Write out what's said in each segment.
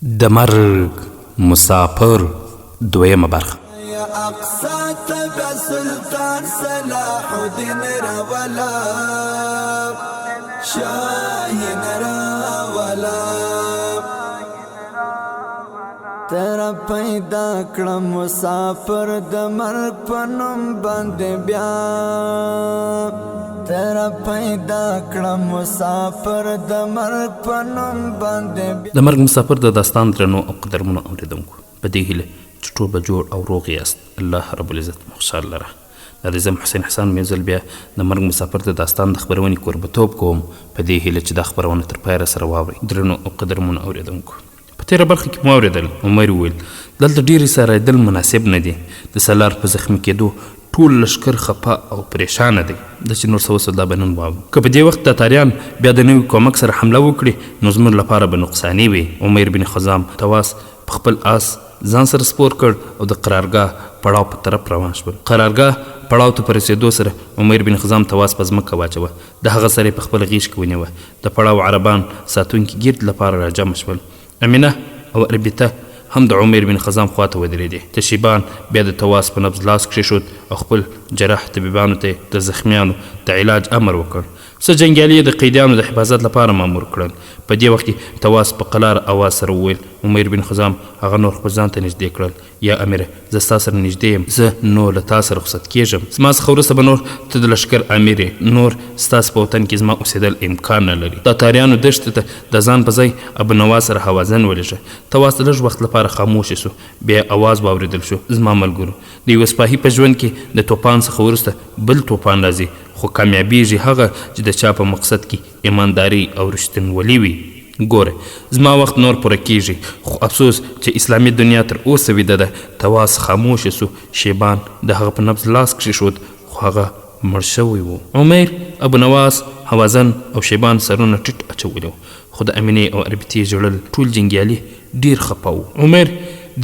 د مرګ مسافر دویمه برخه. یا اقصا تبع سلطان صلاح الدین راولا شاهین راولا تر پیدا کړم مسافر د مرګ په نوم باندې بیا تر پیدا کړم مسافر د مرګ په نوم باندې بیا. د مرګ مسافر د داستان درنو او قدرمنو اوریدونکو په دې هیله چې ټول به جوړ او روغ یاست. الله رب العزت مو خوشحال لره. د زم حسین حسن میزل بیا د مرګ مسافر د داستان د خبرونې کوربتوب کوم په دې هیله چې دا خبرونه تر پایه سره واورئ. درنو او قدرمنو اوریدونکو په تیره برخه کې مو اورېدل عمر وویل دلته ډېرې سارېدل مناسب نه دي. د سالار په زخمي کېدو ټول لښکر خفه او پریشانه دی. د چې نور څه وسو دا به نن واورو. که په دې وخت تاتاریان بیا د نوي کومک سره حمله وکړي نو زموږ لپاره به نقصاني وي. عمر بن خزام تواس په خپل آس ځان سره سپور کړ او د قرارګاه پړاو په طرف روان شول. قرارګاه پړاو ته په رسېدو سره عمر بن خزام تواس په ځمکه واچوه. د هغه سر یې په خپل غیږ کې ونیوه. د پړاو عربان ساتونکي ګرد لپاره راجمع شول. امینه او اربیته هم د عمر بن خزام خواته ودرېدې. تشیبان بیا د تواس په نبض لاس کېښود او خپل جراح طبیبانو ته د زخمیانو د علاج امر وکړ. څه جنګیالي د قیدیانو د حفاظت لپاره مامور کړل. په دې وخت کې تواس په قلار اواز سره وویل عمر بن خزام هغه نور خپل ځان ته نږدې کړل. یا امیره زه ستا سره نږدې یم، زه نو له تا سره رخصت کېږم. زما څخه وروسته به نور ته د لښکر امیر یې. نور ستاسې په وطن کې زما اوسېدل امکان نه لري. تاتاریانو دښتې ته د ځان په ځای ابونواس سره هوازن ولېږه. تواس د لږ وخت لپاره خاموشه سو. بیا اواز واورېدل شو زما ملګرو د یوه سپاهي په ژوند کې د توپان څخه وروسته بل توپان راځي، خو کامیابیږي هغه چې د چا په مقصد کې ایمانداري او رښتینولي وي. ګوره زما وخت نور پوره کیږي، خو افسوس چې اسلامي دنیا تر اوسه ویده ده. تواس خاموشه سو. شیبان د هغه په نبض لاس کېښود خو هغه مړ شوی و. عمر ابونواس هوازن او شیبان سرونه ټیټ اچولي وو، خو د امینې او اربیتې ژړل. ټول جنګیالي ډیر خفه وو. عمر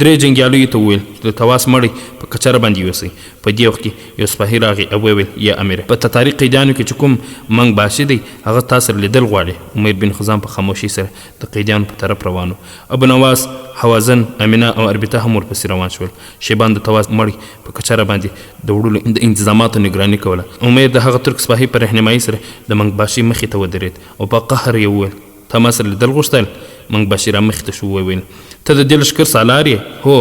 درې جنګیالیو ته وویل د تواس مړی په کچره باندې یوسئ. په دې وخت کې یو سپاهي راغی او وویل یا امیره په تتاري قیدیانو کې چې کوم منګ باشي دی هغه تا سره لیدل غواړي. عمر بن خزام په خاموشي سره د قیدیانو په طرف روان و. ابونواس هوازن امینه او اربیته هم ورپسې روان شول. شیبان د تواس مړی په کچره باندې د وړلو د انتظاماتو نګراني کوله. عمر د هغه ترک سپاهي په رهنمایي سره د منګ باشي مخې ته ودرېد او په قهر یې وویل تا ما سره لیدل غوښتل؟ منګ باشي را مخې ته شو وویل ته د دې لښکر سالار یې؟ هو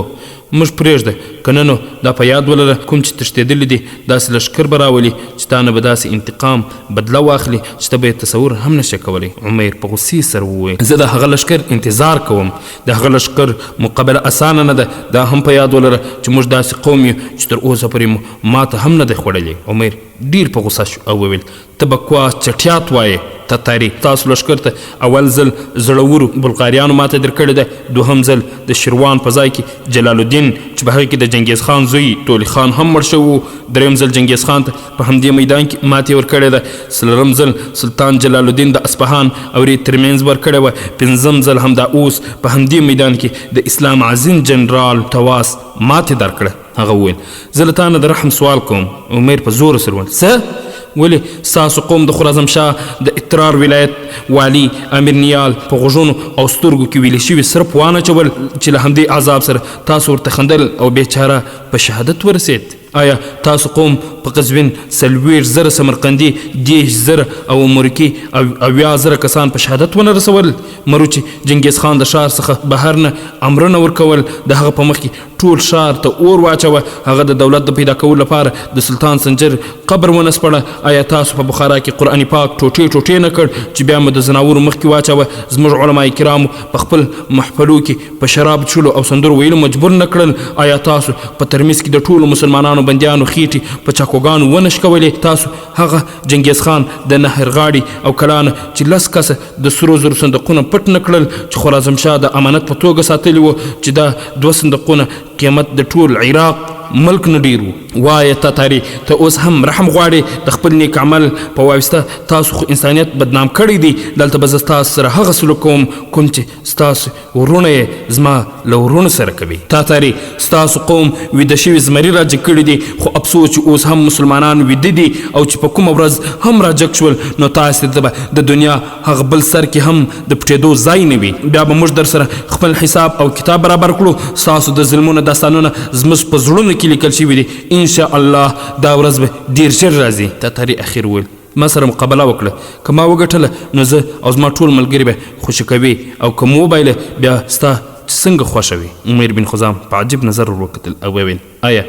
موږ پرېږده که نه نو دا په یاد ولره کوم چې تښتېدلي دي داسې لښکر به راولي چې تا نه به داسې انتقام بدله واخلي چې ته به یې تصور هم نشې کولی. عمر په غوسې سره وویل زه د هغه لښکر انتظار کوم. د هغه لښکر مقابله اسانه نه ده. دا هم په یاد ولره چې موږ داسې قوم یو چې تر اوسه پورې مو ماته هم نه دی خوړلی. عمر ډیر په غوسه شو او وویل ته به کوه چټیات وایې تتاري. تاسو لښکر ته اول ځل زړورو بلغاریانو ماته درکړې ده، دوهم ځل د شیروان په ځای کې جلال الدین چې په هغې کې د چنګیز خان زوی تولی خان هم مړ شوی و، دریم ځل چنګیز خان ته په همدې میدان کې ماتې ورکړې ده، څلورم ځل سلطان جلال الدین د اصفهان او ری ترمنځ ورکړې وه، پنځم ځل همدا اوس په همدې میدان کې د اسلام عظیم جنرال تواس ماتې درکړه. هغه وویل زه له تا نه د رحم سوال کوم. عمر په زوره سره وویل څه؟ ولې ستاسو قوم د خراسان شاه د اترار ولایت والي امیر نیال په غوږونو او سترګو کې ویلې شوي صرف وانه چول چې له همدې عذاب سره تاسو ورته خندل او بیچاره په شهادت ورسېد؟ آیا تاسو قوم په قزوین 40,000 سمرقندي 10,000 او مرکي او 80,000 کسان په شهادت ونه رسول؟ مرو چې چنګیز خان د ښار څخه بهر نه امرونه ورکول د هغه په مخ کې ټول ښار ته اور واچوه. هغه د دولت د پیدا کولو لپاره د سلطان سنجر قبر ونه سپړه. آیا تاسو په بخارا کې قرآن پاک ټوټې ټوټې نه کړ چې بیا مو د زناورو مخ کې واچوه؟ زموږ علما کرامو په خپل محفلو کې په شراب څښلو او سندرو ویلو مجبور نه کړل؟ آیا تاسو په ترمیز کې د ټولو مسلمانانو بندیانو خېټې په چاقوګانو ونه شکولې؟ تاسو هغه چنګیز خان د نهر غاړي او کلانه چې 10 کسه د سرو زرو صندوقونه پټ نه کړل چې خوارزم شاه د امانت په توګه ساتلي وو چې دا 2 صندوقونه قیمت د ټول عراق ملک نه ډیر وو؟ وایه تاتاري ته اوس هم رحم غواړې د خپل نیک عمل په واسطه تاسو خو انسانیت بدنام کړی دی دلته به زه ستاسو سره هغه سلوک کوم کوم چې ستاسو ورونه یې زما له ورونو سره کوي تاتاري ستاسو قوم ویده شوي زمري راجګ کړي دي خو افسوس چې اوس هم مسلمانان ویده دي او چې په کومه ورځ هم راجګ شول نو تاسو ته به د دنیا هغه بل سر کې هم د پټېدو ځای نه وي بیا به موږ در سره خپل حساب او کتاب برابر کړو ستاسو د ظلمونو داستانونه زموږ په زړونو کې لیکل شوي دي ان شاء الله دا ورځ به ډیر ژر راځي تاتاري اخر وویل ما سره مقابله وکړه که ما وګټله نو زه او زما ټول ملګري به خوشي کوي او که مو وبایله بیا ستا څنګه خوښه وي امیر بن خزام په عجیب نظر ور وکتل او وویل آیا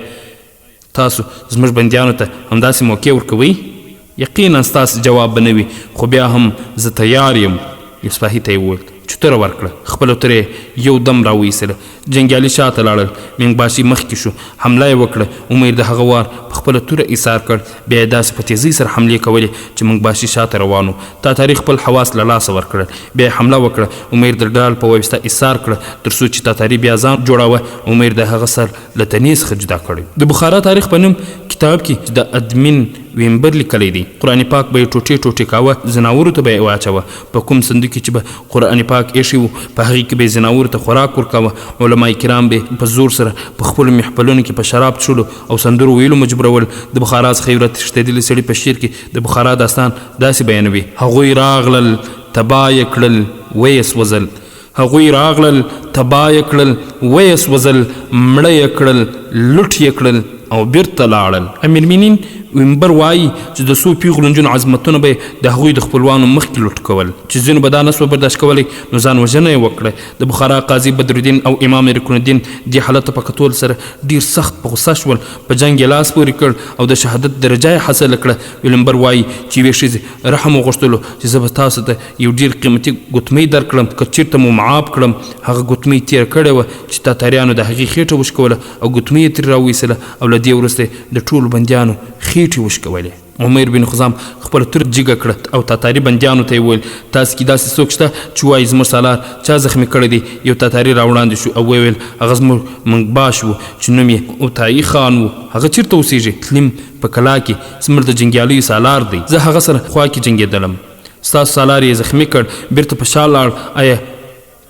تاسو زموږ بندیانو ته همداسې موقع ورکوئ یقینا ستاسو جواب به نه وي خو بیا هم زه تیار یم اصفاهي ته یې وویل چې توره ورکړه خپله توره یې یو دم راویستله جنګیالي شاته لاړل مینګباشي مخکې شو حمله یې وکړه امیر د هغه وار په خپله توره ایثار کړ بیا یې داسې په تیزۍ سره حملې کولې چې مینګباشي شاته روان و تاتاري خپل حواس له لاسه ورکړل بیا یې حمله وکړه امیر د ډال په واسطه ایثار کړه تر څو چې تاتاري بیا ځان جوړاوه امیر د هغه سر له تنې څخه جدا کړی د بخارا تاریخ په نوم کتاب کې د ادمین ویمبر لیکلی دی قرآن پاک به یې ټوټې ټوټې کاوه ځناورو ته به یې واچوه په کوم صندوق کې چې به قرآن پاک ایښی و په هغې کې به یې ځناورو ته خوراک ورکاوه علما کرام به په زور سره په خپلو محفلونو کې په شراب څښلو او سندرو ویلو مجبورول د بخارا څخه یو راتښتېدلي سړي په شعر کې د بخارا داستان داسې بیانوي هغوی راغلل تباه یې کړل ویې سوځل هغوی راغلل تباه یې کړل ویې سوځل مړه یې کړل لوټ یې کړل او بیرته لاړل امیرمنین ویمبر وایي چې د څو پیغلو نجونو عظمتونه به یې د هغوی د خپلوانو مخکې لوټ کول چې ځینو به دا نسوه برداشت کولی نو ځان وژنه یې وکړه د بخارا قاضي بدرالدین او امام رکن الدین دې حالت ته په کتول سره ډیر سخت په غوسه شول په جنګ یې لاس پورې کړ او د شهادت درجه یې حاصله کړه ویلمبر وایي چې یوې ښځې رحم وغوښتلو چې زه به تاسو ته یو ډیر قیمتي ګوتمۍ درکړم که چېرته مو معاف کړم هغه ګوتمۍ تېره کړې وه چې تاتاریانو د هغې خېټه وشکوله او ګوتمۍ یې ترې راویستله او له دې وروسته د ټولو بندیانو خېټې وشکولې عمیر بن خزام خپل تور جګه کړه او تاتاري بندیانو ته یې وویل تاسو کې داسې څوک شته چې وایي زموږ سالار چا زخمي کړی دی یو تاتاري راوړاندې شو او ویل هغه زموږ منګباش و چې نوم یې اوتایي خان و هغه چېرته اوسیږي تلیم په کلا کې زموږ د جنګیالیو سالار دی زه هغه سره خوا کې جنګېدلم ستاسو سالار یې زخمي کړ بیرته په شا لاړ آیا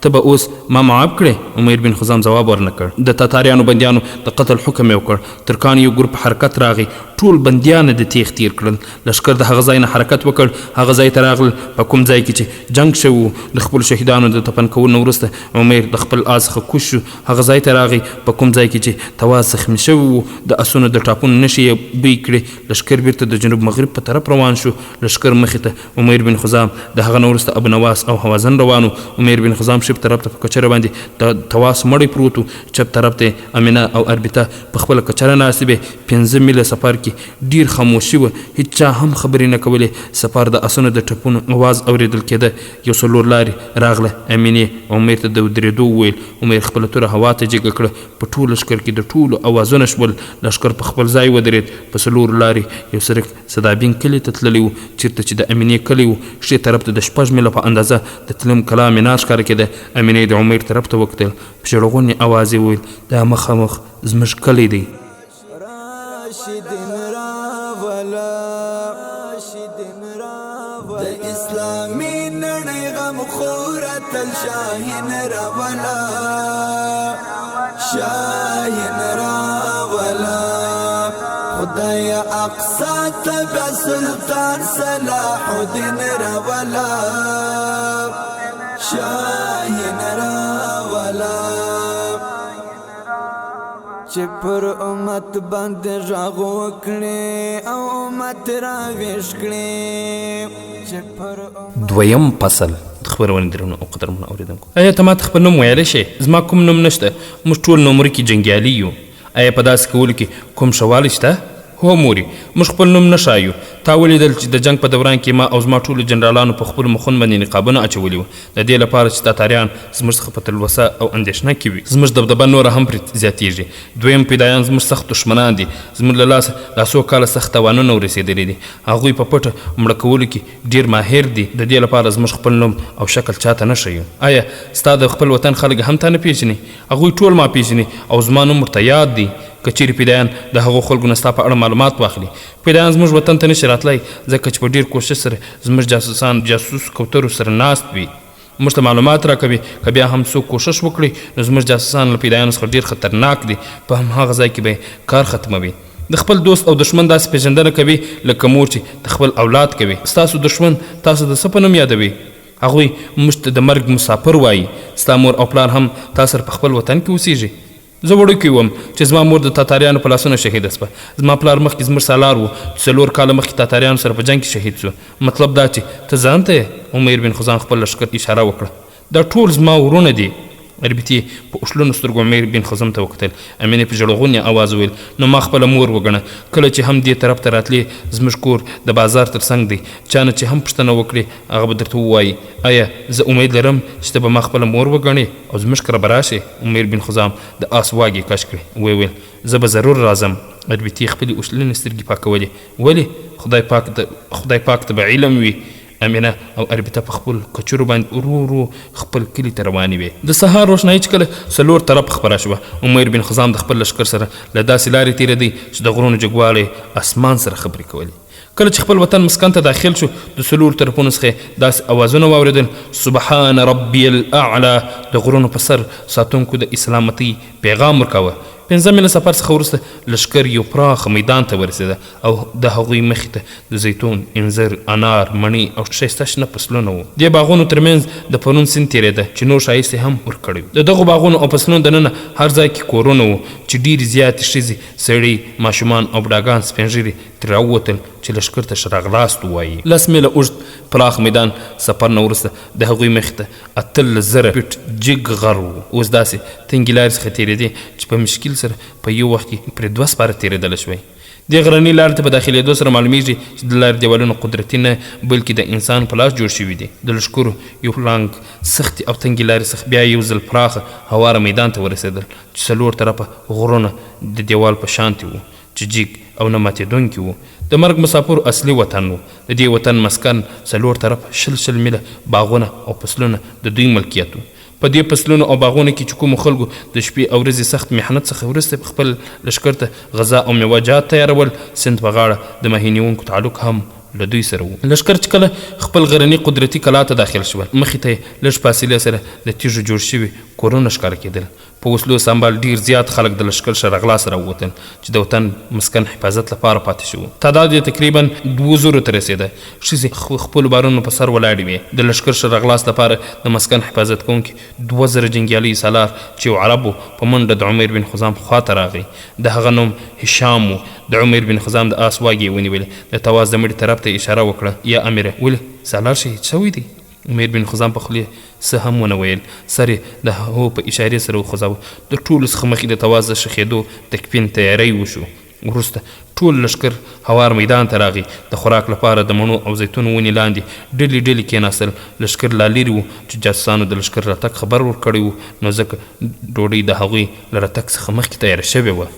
ته به اوس ما معاف کړې امیر بن خزام ځواب ورنه کړ د تاتاریانو بندیانو د قتل حکم یې وکړ ترکان یو ګروپ حرکت راغی ټول بندیان د تیښ تیر کړل لښکر د هغه ځای نه حرکت وکړ هغه ځای ته راغلل په کوم ځای کې چې جنګ شوی و د خپلو شهیدانو د تپن کولو وروسته عمیر د خپل آس څخه کوز شو هغه ځای ته راغی په کوم ځای کې چې تواز زخمي شوی و د اسونو د ټاپونو نښې یې بوی کړې لښکر بیرته د جنوب مغرب په طرف روان شو لښکر مخې ته عمیر بن خزام د هغه نه وروسته ابو نواس او هوازن روان و عمیر بن خزام شپ طرف ته په کچره باندې د تواس مړی پروت و چپ طرف ته امینه او اربیته په خپله کچره ناستې وې 5 میله سفر کې ډیر خاموشي وه هیچ چا هم خبرې نه کولې سفر د اسونو د ټپونو اواز اورېدل کېده یو څلور لارې راغله امینې عمیر ته د ودرېدو وویل عمیر خپله توره هوا ته جګه کړه په ټول لښکر کې د ټولو اوازونه شول لښکر په خپل ځای ودرېد په څلورو لارې یو سړک صدابین کلي ته تللی و چېرته چې د امینې کلی و ښې طرف ته د 6 میله په اندازه د تلم کلا مینا ښکاره کېده امینې د عمیر طرف ته وکتل په ژړغونې اواز یې وویل دا مخامخ زموږ کلی دی د اسلامي نړۍ غم خوره تل شاهین راولا شاهین راولا خدای اقصا تبع سلطان صلاح الدین راولا شاهین راولا چې پر امت باندې غږ وکړي او امت راویښ کړي چې پر دویم فصل د خپرونې درنو او قدرمنو اورېدونکو آیا ته ماته خپل نوم ویلی شې زما کوم نوم نشته موږ ټول نومري کې جنګیالي یو آیا په داسې کولو کې کوم ښه والی شته هو موري موږ خپل نوم نه ښایو تا ولیدل چې د جنګ په دوران کې ما او زما ټولو جنرالانو په خپلو مخونو باندې نقابونه اچولي وو د دې لپاره چې تاتاریان زموږ څخه په تلوسه او اندېښنه کې وي زموږ دبدبه نوره هم پرې زیاتېږي دویم پیدایان زموږ سخت دښمنان دي زموږ له لاسه دا څو کاله سخت تاوانونه ورسېدلي دي هغوی په پټه مړه کولو کې ډېر ماهر دي د دې لپاره زموږ خپل نوم او شکل چاته نه ښیو آیا ستا د خپل وطن خلک هم تا نه پېژني هغوی ټول ما پېژني او زما نوم ورته یاد دی که چیرې فدایان د هغو خلکو نه ستا په اړه معلومات واخلي. فدایان زموږ وطن ته نشي راتلی ځکه چې په ډېر کوشش سره زموږ جاسوسان جاسوس کوترو سره ناست وي، موږ ته معلومات راکوي. که بیا هم څوک کوشش وکړي نو زموږ جاسوسان له فدایانو څخه ډېر خطرناک دي، په هماغه ځای کې به کار ختموي. د خپل دوست او دشمن داسې پېژندنه کوي لکه مور چې د خپل اولاد کوي. ستاسو دشمن تاسو د څه په نوم یادوي؟ هغوی موږ ته د مرګ مسافر وایي. ستا مور او پلار هم تا سره په خپل وطن کې اوسېږي. زه وړوکی وم چې زما مور د تاتاریانو په لاسونو شهیده سوه. زما پلار مخکې زموږ سالار و چې 4 کاله مخکې تاتاریانو سره په جنګ کې شهید سو. مطلب دا چې ته ځان ته یې. عمیر بن خزام خپل لښکر اشاره وکړه. دا ټول زما ورونه دي. ربیتې په اوښلنو سترګو امیر بن خزم ته وکتل. امینې په ژړغوني اواز وویل نو ما خپله مور وګڼه. کله چې هم دې طرف ته راتلې زموږ کور د بازار تر څنګ دی. چا نه چې هم پوښتنه وکړي هغه به درته ووایي آیا زه امید لرم چې ته به ما خپله مور وګڼې او زموږ کره به راشې. امیر بن خزام د آس واګې کش کړې. ویې ویل زه به ضرور راځم. ربیتې خپلې اوښلنې سترګې پاکولې. ولې؟ خدای پاک ته به علم وي. امینه او اربیته په خپل کچرو باندې ورو ورو خپل کلي ته روانې وې. د سهار روښنایي چې کله 4 طرف خپره شوه، عمیر بن خزام د خپل لښکر سره له داسې لارې تېرېدی چې د غرونو جګوالی اسمان سره خبرې کولې. کله چې خپل وطن مسکن ته داخل شو د 4 طرفونو څخه داسې اوازونه واورېدل سبحان ربي الاعلى. د غرونو په سر ساتونکو د اسلامتۍ پیغام ورکاوه. 5 میله سفر څخه وروسته لښکر یو پراخه میدان ته ورسېده او د هغوی مخې ته د زیتون، انځر، انار، مڼې او ښایسته شنه فصلونه وو. دې باغونو ترمنځ د پرون سیند تېرېده چې نور ښایست یې هم ورکړی و. د دغو باغونو او فصلونو دننه هر ځای کې کورونه وو چې ډېرې زیاتې ښځې، سړي، ماشومان او بوډاګان سپین ږیري ترې راووتل چې لښکر ته ښه راغلاست ووایي. 10 میله اوږد پراخ میدان سفر نه وروسته د هغوی مخې ته 18,000 فیټ جګ غر و. اوس داسې تنګې لارې څخه تېرېدې چې په مشکل سره په یو وخت کې پرې 2 سپاره تېرېدلی شوی. دې غرنۍ لارې ته په داخلېدو سره معلومیږي چې د لارې دیوالونه قدرتي نه بلکې د انسان په لاس جوړ شوي دي. د لښکرو یو پړانګ سختې او تنګې لارې څخه بیا یو ځل پراخه هواره میدان ته ورسېدل چې 4 طرفه غرونه د دیوال په شانتې وو چې جګ او نه ماتېدونکي وو. د مرګ مسافرو اصلي وطن و. د دې وطن مسکن 4 طرف 20 میله باغونه او فصلونه د دوی ملکیت و. په دې فصلونو او باغونو کې چې کومو خلکو د شپې او ورځې سخت محنت څخه وروسته خپل لښکر ته غذا او میوه‌جات تیارول، سیند په غاړه د ماهي نیونکو تعلق هم له دوی سره و. لښکر چې کله خپل غرني قدرتي کلا ته داخل شول، مخې ته یې لږ فاصلې سره د تیږو جوړ شوي کورونه ښکاره کېدل. په وسلو سمبال ډېر زیات خلک د لښکر ښه راغلاس راووتل چې د وطن مسکن حفاظت لپاره پاتې شو. تعداد یې تقریبا 2,000 ته رسېده. ښځې خپلو بارونو په سر ولاړې وې. د لښکر ښه راغلاس لپاره د مسکن حفاظت کوونکي 2,000 جنګیالي سالار چې یو عرب و په منډه د عمیر بن خزام خواته راغی. د هغه نوم هشام و. د عمیر بن خزام د آس واګې ونیولې. د تواز د مړي طرف ته اشاره وکړه. یا امیره ولې سالار شهید شوی دی؟ عمیر بن خزام په خولې څه هم ونه ویل. سر یې د هو په اشارې سره وخوځاوه. د ټولو څخه مخکې د تواز د شخېدو تکفین تیاری وشو. وروسته ټول لښکر هوار میدان ته راغی. د خوراک لپاره د مڼو او زیتون ونې لاندې ډلې ډلې کېناستل. لښکر لا لرې و چې جاسوسانو د لښکر راتګ خبر ورکړی و، نو ځکه ډوډۍ د هغوی له راتګ څخه مخکې تیاره شوې وه.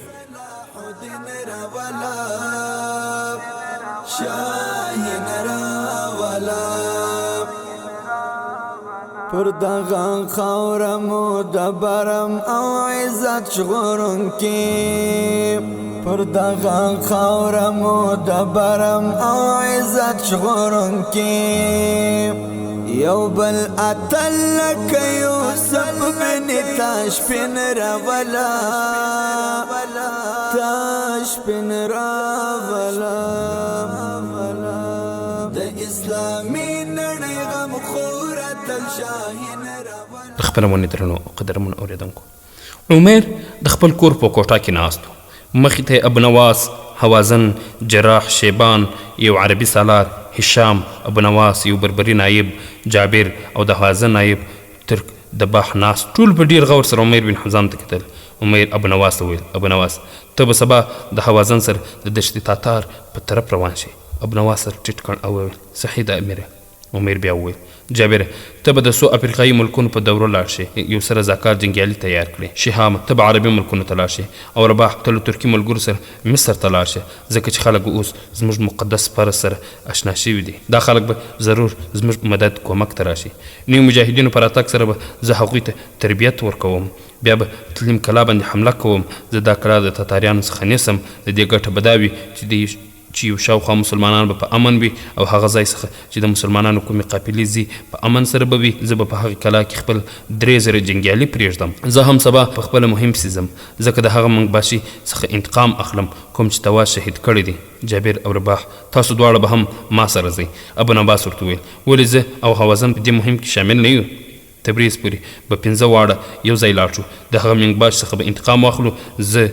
پر دغه خاوره مو د برم او عزت ژغورونکي، پر دغه خاوره مو د برم او عزت ژغورونکي، یو بل اتل لکه یوسف منې تاشپین راولا، تاشپین راولا، د اسلامي نړۍ غمخوره د خپرونې درنو او قدرمنو اورېدونکو، عمر د خپل کور په کوټه کې ناست و. مخې ته ابونواس، هوازن، جراح، شیبان، یو عربي سالار، هشام، ابونواس، یو بربري نایب، جابر او د هوازن نایب ترک د باح ناست. ټول په ډېر غور سره عمر بن حزام ته کتل. عمر ابونواس ته وویل ابونواس ته به سبا د هوازن سره د دشت تاتار په طرف روان شي. ابونواس سر ټیټ کړ او وویل صحیح ده امیره. عمر بیا وویل جابر ته به د څو افریقایي ملکونو په دوره لاړ شې، یو څه رضاکار جنګیالي تیار کړي. شهام ته به عربي ملکونو ته لاړ شې، او رباح ته له ترکي ملګرو سره مصر ته لاړ شې، ځکه چې خلک اوس زموږ مقدس فرض سره اشنا شوي دي. دا خلک به ضرور زموږ مدد کومک ته راشي. نوي مجاهدینو په راتګ سره به زه هغوی ته تربیت ورکوم، بیا به تلیم کلا باندې حمله کوم. زه دا کلا د تاتاریانو څخه نیسم. د دې ګټه به دا وي چې یو شاوخوا مسلمانان به په امن وي، او هغه ځای څخه چې د مسلمانانو کومې قافلې ځي په امن سره به وي. زه به په هغې کلا کې خپل 3,000 جنګیالي پرېږدم. زه هم سبا په خپله مهم سیزم، ځکه د هغه منګباشي څخه انتقام اخلم کوم چې تواس شهید کړی دی. جابر او رباح تاسو دواړه به هم ما سره ځئ. ابو نواس ورته وویل ولې زه او حوازن په دې مهم کې شامل نه یو؟ تبریز پورې به 15 واړه یو ځای لاړ شو، د هغه منګباش څخه به انتقام واخلو. زه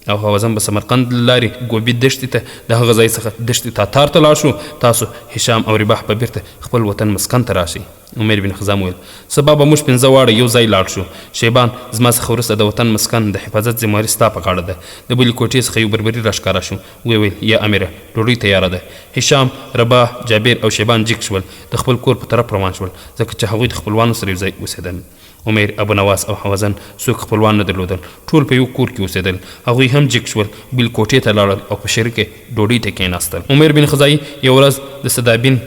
او حوازن به سمرقند لارې ګوبي دښتې ته، د هغه ځای څخه دښتې تاتار ته لاړ شو. تاسو هشام او رباح به بیرته خپل وطن مسکن ته راشئ. عمر بن خزام ویل سبا به موږ 15 واړه یو ځای لاړ شو. شیبان زما څخه وروسته د وطن مسکن د حفاظت ذمهواري ستا په غاړه ده. د بلې کوټې څخه یو بربري راښکاره شو. ویل یا امیره ډوډۍ تیاره ده. هشام، رباح، جابر او شیبان جګ شول، د خپل کور په طرف روان شول، ځکه چې هغوی د خپلوانو سره یو ځای اوسېدل. عمر، ابو نواس او حوازن څوک خپلوان نه درلودل، ټول په یو کور کې اوسېدل. هغوی هم جګ شول، بل کوټې ته لاړل او په شریکه ډوډۍ ته کېناستل. عمر بن خزاعي یو ورځ د صدابین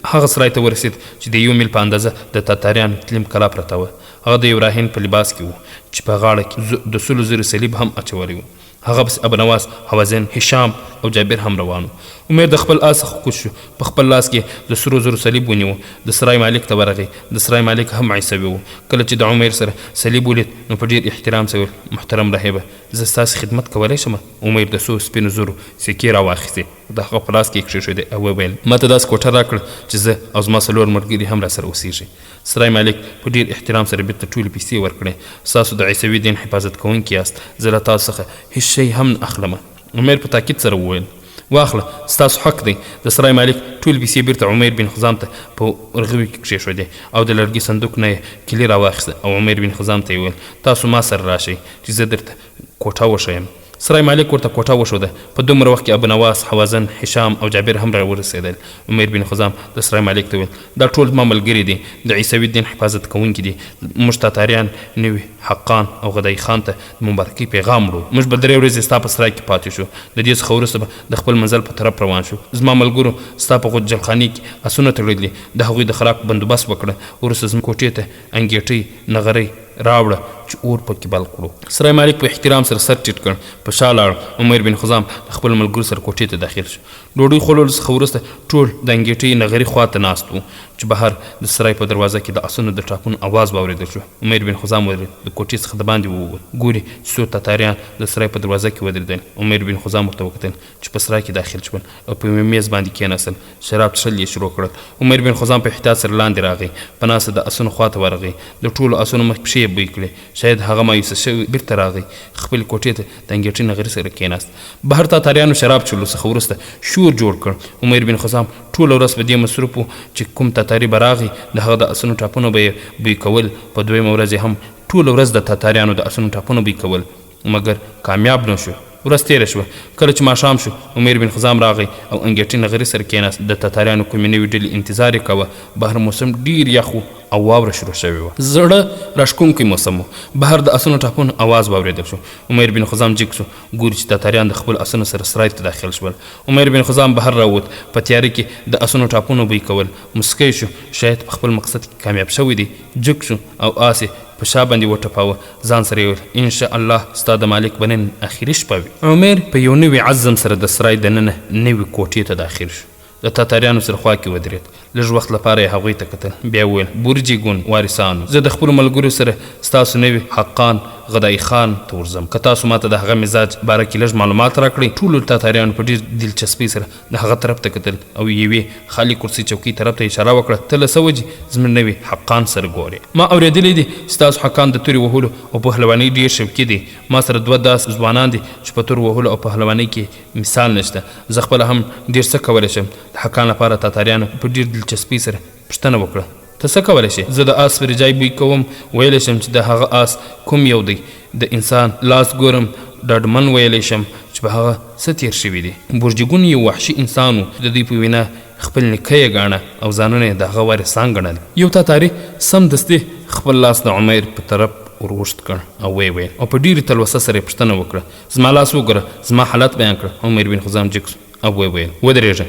هغه سرای ته ورسېد چې د یو میل په اندازه د تاتاریانو تلیم کلا پرته وه. هغه د یو راهین په لباس کې و چې په غاړه کې د 100,000 صلیب هم اچولی و. هغه پس ابو نواس، حوازن، هشام او جابر هم روان و. عمر د خپل آس څخه کوز شو، په خپل لاس کې د 100,000 صلیب ونیو. د سرای مالک ته ورغی. د سرای مالک هم عیسوي و. کله چې د عمر سره صلیب ولید نو په ډېر احترام سره ویل محترم راهبه زه ستاسې خدمت کولی شم؟ عمر د 100 سپینو زرو سکې راواخیستې، د هغه په لاس کې یې کېښودې او وویل ما ته داسې کوټه راکړه چې زه او زما 4 ملګري هم راسره اوسېږي. سرای مالک په ډېر احترام سره بیرته ټولې پیسې ورکړې. ستاسو د عیسوي دین حفاظت کوونکي یاست، زه له تاسو څخه هېڅ شی هم نه اخلم. عمر په تاکید سره وویل واخله ستاسو حق دی. د سرای مالک ټول پیسې بیرته عمر بن خزام ته په ورغوي کې کېښودې او د لرګي صندوق نه یې کیلي راواخیسته او عمر بن خزام ته یې وویل تاسو ما سره راشئ چې زه درته کوټه وښیم. سرای مالک ورته کوټه وښوده. په دومره وخت کې ابو نواس، حوازن، هشام او جابر هم را ورسېدل. عمر بن خزام د سرای مالک ته ویل دا ټول زما ملګري دي، د عیسوي دین حفاظت کوونکي دي. موږ تاتاریان نوي حقان او غدای خان ته د مبارکۍ پیغام وړو. موږ به 3 ورځې ستا په سرای کې پاتې شو. د دې څخه وروسته به د خپل منزل په طرف روان شو. زما ملګرو ستا په غوجلخانې کې اسونه تړلي، د هغوی د خوراک بندوبست وکړه. وروسته زموږ کوټې ته انګېټۍ نغرۍ راوړه چې اور پکې بل کړو. سرای مالک په احترام سره سر ټیټ کړ، په شا لاړ. عمر بن خزام د خپل ملګرو سره کوټې ته داخل شو. ډوډۍ خوړلو څخه وروسته ټول د انګېټۍ نغري خواته ناست وو چې بهر د سرای په دروازه کې د اسونو د ټاپونو اواز واورېدل شو. عمر بن خزام ودرېد، د کوټې څخه د باندې ووت. ګوري چې څو تاتاریان د سرای په دروازه کې ودرېدل. عمر بن خزام ورته وکتل چې په سرای کې داخل شول او په یوه میز باندې کېناستل. شراب څښل یې شروع کړل. عمر بن خزام په احتیاط سره لاندې راغی، په ناسته د اسونو خواته ورغی. د ټولو اسونو مخ پښې یې بوی کړې. شاید هغه مایوسه شوی بیرته راغی، خپل کوټې ته د انګېټۍ نغري سره کېناست. بهر تاتاریانو شراب څښلو څخه وروسته شور جوړ کړ. عمر بن خزام ټوله ورځ په دې مصروف و چې کوم تاتاري به راغی د هغه د اسونو ټاپونه به یې بوی کول. په 2مه ورځ هم ټوله ورځ د تاتاریانو د اسونو ټاپونه بوی کول، مګر کامیاب نه شو. ورځ تېره شوه. کله چې ماښام شو عمر بن خزام راغی او انګېټۍ نغري سره کېناست. د تاتاریانو کومې نوې ډلې انتظار یې کوه. بهر موسم ډېر یخ و او واوره شروع شوې وه. زړه راښکونکی موسم و. بهر د اسونو ټاپونو اواز واورېدل شو. عمر بن خزام جګ شو. ګوري چې تاتاریان د خپل اسونو سره سرای ته داخل شول. عمر بن خزام بهر راووت. په تیاره کې د اسونو ټاپونو بوی کول. مسکی شو، شاید په خپل مقصد کې کامیاب شوی دی. جګ شو او آس په شا باندې وټپاوه. ځان سره یې ویل انشاء الله ستا د مالک به نن اخري شپه وي. عمر په یو نوي عزم سره د سرای دننه نوي کوټې ته داخل شو. د تاتاریانو سره خوا کې ودرېد. لږ وخت لپاره یې هغوی ته کتل. بیا وویل بورجي ګون وارثانو، زه د خپلو ملګرو سره ستاسو نوي حقان غدای خان ته ورځم. که تاسو ماته د هغه مزاج باره کې لږ معلومات راکړئ. ټولو تاتاریانو په ډېر دلچسپۍ سره د هغه طرف ته کتل او یوې خالي کرسۍ چوکۍ طرف ته اشاره وکړه. ته له څه وجې زموږ نوي حقان سره ګورې؟ ما اورېدلی دي ستاسو حقان د تورې وهلو او پهلوانۍ ډېر شوقي دي. ما سره 2 داسې ځوانان دي چې په تور وهلو او پهلوانۍ کې مثال نشته. زه خپله هم ډېر څه کولی شم. د حقان لپاره تاتاریانو په ډېر دلچسپۍ سره پوښتنه وکړه ته څه کولی شې؟ زه د آس فرجای بوی کوم. ویلی شم چې د هغه آس کوم یو دی. د انسان لاس ګورم. ډاډمن ویلی شم چې په هغه څه تیر شوي دي. بورجیګون یو وحشي انسان و. د دوی په وینا خپل نیکه یې ګاڼه او ځانونه یې د هغه وارثان ګڼل. یو تاتاري سمدستي خپل لاس د عمیر په طرف وروشت کړ او ویې ویل او په ډېرې تلوسه سره یې پوښتنه وکړه زما لاس وګوره زما حالت بیان کړه. عمیر بن خزام جګ شو او ویې ویل ودرېږه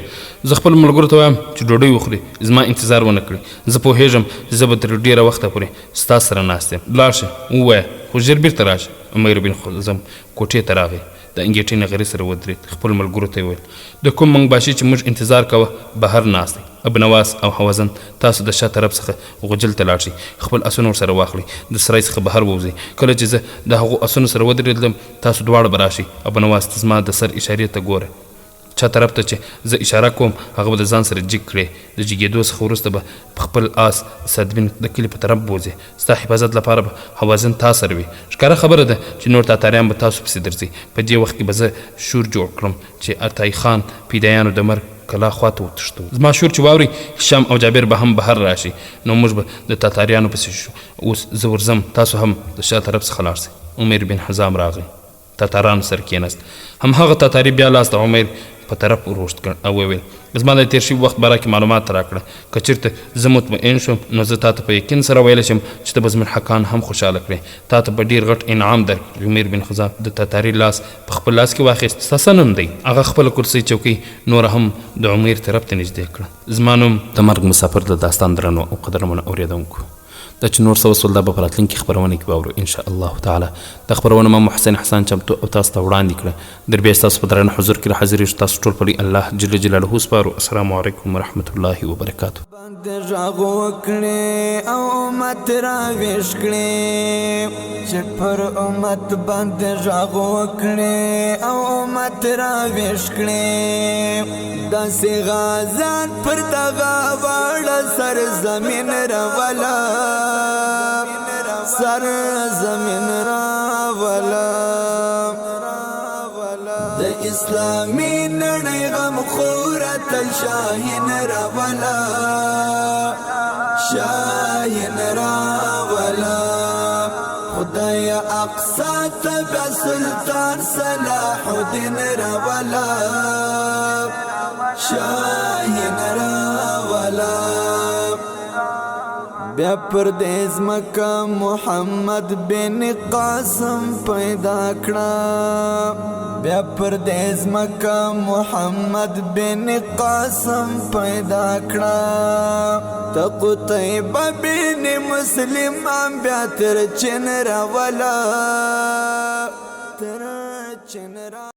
زه خپل ملګرو ته وایم چې ډوډۍ وخوري زما انتظار ونه کړي. زه پوهېږم چې زه به تر ډېره وخته پورې ستا سره ناست یم. لاړ شه ووایه خو ژر بېرته راشه. عمیر بن خزام کوټې ته راغی د انګېټۍ نغري سره ودرېد. خپل ملګرو ته یې ویل د کوم منګباشي چې موږ انتظار کوه بهر ناست دی. ابنواس او حوازن تاسو د شا طرف څخه غجل ته لاړ شئ خپل اسونه ورسره واخلئ د سرای څخه بهر ووځئ. کله چې زه د هغو اسونو سره ودرېدلم تاسو دواړه به راشئ. ابنواس ته زما د سر اشارې ته ګوره چا طرف ته چې زه اشاره کوم هغه به د ځان سره جګ کړې. د جګېدو څخه وروسته به په خپل آس صدبین د کلي په طرف بوځې. ستا حفاظت لپاره به حوازن تا سره وي. ښکاره خبره ده چې نور تاتاریان به تاسو پسې درځي. په دې وخت کې به زه شور جوړ کړم چې عطای خان پیدایانو د مرګ کلا خواته وتښتو. زما شور چې واوري هشام او جابر به هم بهر راشي نو موږ به د تاتاریانو پسې شو. اوس زه ورځم تاسو هم د شا طرف څخه لاړ شئ. عمیر بن حزام راغی تاتارانو سره کېناست. همهغه تاتاري بیا لاس د عمیر په طرف وروشت کړ او ویل زما د تېر شوي وخت باره کې معلومات راکړه. که چېرته زه مطمئن شوم نو زه تا ته په یقین سره ویلی شم چې ته به زموږ حقان هم خوشحاله کړې. تا ته به ډېر غټ انعام درکړي. عمیر بن خزام د تاتاري لاس په خپل لاس کې واخیست. ستا څه نوم دی؟ هغه خپله کرسۍ چوکۍ نوره هم د عمیر طرف ته نږدې کړه. زما نوم د مرګ مسافر د داستان درنو او قدرمنو اورېدونکو دا چې نور څه وسول دا به په راتلونکي خپرونه کې واورو ان شاء الله تعالی. دا خپرونه ما محسن حسن چمتو او تاسو ته وړاندې کړه. در بیا ستاسو په درنه حضور کې حاضرېږو. تاسو ټول پرې الله جل جلاله سپارو. السلام علیکم ورحمة الله وبرکاته. باندې غږ وکړې او امت راویښ کړې چې پر امت باندې غږ وکړې او امت راویښ کړې داسې غازان پر دغه واړه سرزمین راوله سر زمین راوله د اسلامي نړۍ غمخوره تل شاهین راوله شاهین راوله خدای اقصا تبع سلطان صلاح الدین راوله شاهین راوله بیا پر دې ځمکه محمد بن قاسم پیدا کړه بیا پر دې ځمکه محمد بن قاسم پیدا کړه ته قتیبه بن مسلم بیا تر چین راوله تر چین